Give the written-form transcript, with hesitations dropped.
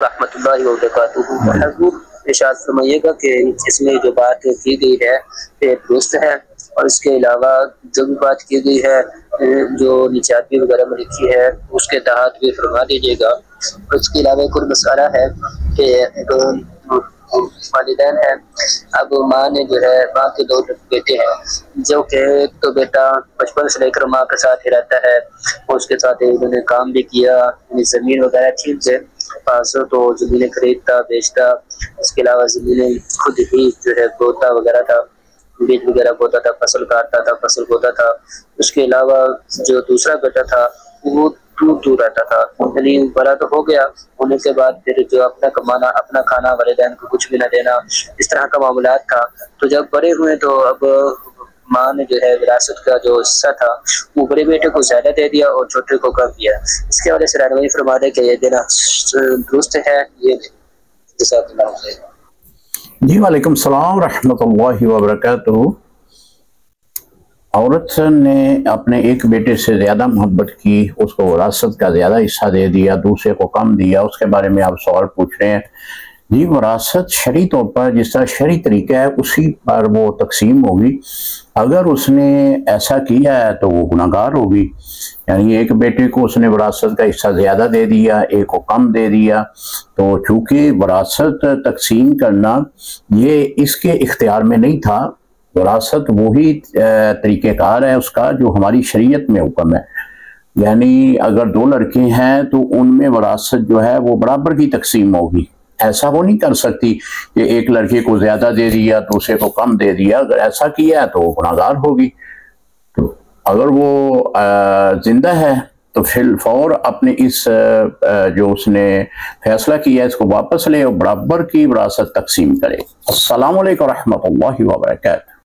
رحمۃ اللہ وبرکاتہ۔ حضور ارشاد فرمائیے گا کہ اس میں جو بات کی گئی ہے یہ درست ہے، اور اس کے علاوہ جو بھی بات کی گئی ہے جو نچاتی وغیرہ میں لکھی ہے اس کے تحت بھی فرما دیجیے گا۔ اس کے علاوہ ایک اور مسئلہ ہے کہ والدین ہیں، اب ماں نے جو ہے ماں کے دو بیٹے ہیں، جو کہ ایک تو بیٹا بچپن سے لے کر ماں کے ساتھ ہی رہتا ہے، اور اس کے ساتھ انہوں نے کام بھی کیا، زمین وغیرہ تھی ان سے پاس تو زمینیں خریدتا بیچتا، اس کے علاوہ زمینیں خود ہی جو ہے بوتا وغیرہ تھا، بیج وغیرہ بوتا تھا، فصل کاٹتا تھا، فصل بوتا تھا۔ اس کے علاوہ جو دوسرا بیٹا تھا وہ دور رہتا تھا، یعنی بڑا تو ہو گیا، ہونے کے بعد پھر جو اپنا کمانا اپنا کھانا، والدین کو کچھ بھی نہ دینا، اس طرح کا معاملات تھا۔ تو جب بڑے ہوئے تو اب ماں نے جو ہے وراثت کا جو حصہ تھا وہ بڑے بیٹے کو زیادہ دے دیا اور چھوٹے کو کم دیا۔ اس کے وجہ سے رہنمائی فرما دے کہ یہ دینا درست ہے، یہ جزاک اللہ خیر۔ جی وعلیکم السلام ورحمۃ اللہ وبرکاتہ۔ عورت نے اپنے ایک بیٹے سے زیادہ محبت کی، اس کو وراثت کا زیادہ حصہ دے دیا، دوسرے کو کم دیا، اس کے بارے میں آپ سوال پوچھ رہے ہیں۔ جی وراثت شرعی طور پر جس طرح شرعی طریقہ ہے اسی پر وہ تقسیم ہوگی۔ اگر اس نے ایسا کیا ہے تو وہ گناہگار ہوگی، یعنی ایک بیٹے کو اس نے وراثت کا حصہ زیادہ دے دیا، ایک کو کم دے دیا، تو چونکہ وراثت تقسیم کرنا یہ اس کے اختیار میں نہیں تھا، وراثت وہی طریقہ کار ہے اس کا جو ہماری شریعت میں حکم ہے۔ یعنی اگر دو لڑکے ہیں تو ان میں وراثت جو ہے وہ برابر کی تقسیم ہوگی، ایسا وہ نہیں کر سکتی کہ ایک لڑکے کو زیادہ دے دیا دوسرے کو کم دے دیا، اگر ایسا کیا تو وہ گناہگار ہوگی۔ تو اگر وہ زندہ ہے تو فی الفور اپنے اس جو اس نے فیصلہ کیا اس کو واپس لے اور برابر کی وراثت تقسیم کرے۔ السلام علیکم ورحمۃ اللہ وبرکاتہ۔